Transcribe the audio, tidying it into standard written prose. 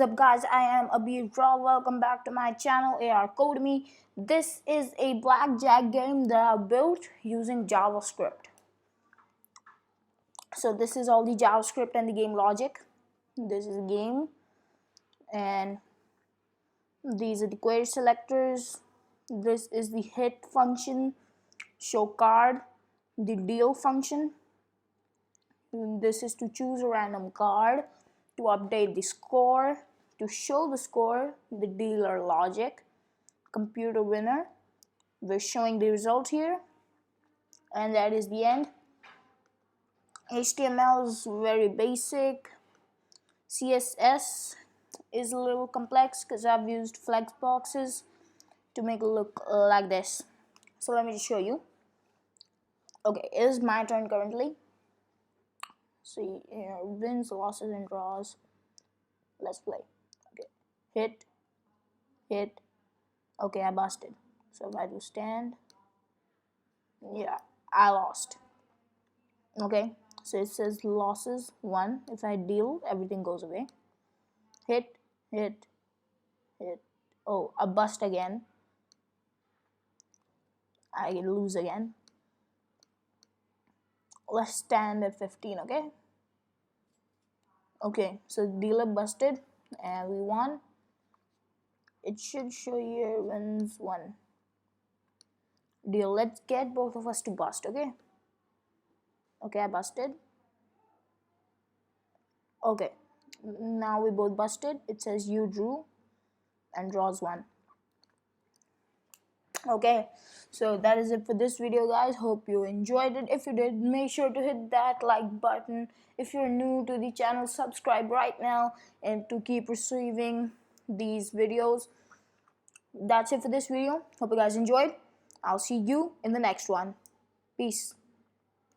What's up guys, I am Abeer Rao. Welcome back to my channel AR Code Me. This is a blackjack game that I built using JavaScript. So this is all the JavaScript and the game logic. This is a game and these are the query selectors. This is the hit function, show card, the deal function. This is to choose a random card, to update the score, to show the score, the dealer logic, computer winner. We're showing the result here, and that is the end. HTML is very basic. CSS is a little complex because I've used flex boxes to make it look like this. So let me just show you. Okay, it is my turn currently. See here, wins, losses, and draws. Let's play. Okay, hit. Okay, I busted. So if I do stand, yeah, I lost. Okay, so it says losses 1. If I deal, everything goes away. Hit. Oh, I bust again. I lose again. Let's stand at 15. Okay, so dealer busted and we won. It should show here wins 1. Deal. Let's get both of us to bust. Okay, I busted. Okay, now we both busted. It says you drew and draws 1. Okay, so that is it for this video guys. Hope you enjoyed it. If you did, make sure to hit that like button. If you're new to the channel, subscribe right now and to keep receiving these videos. That's it for this video. Hope you guys enjoyed. I'll see you in the next one. Peace.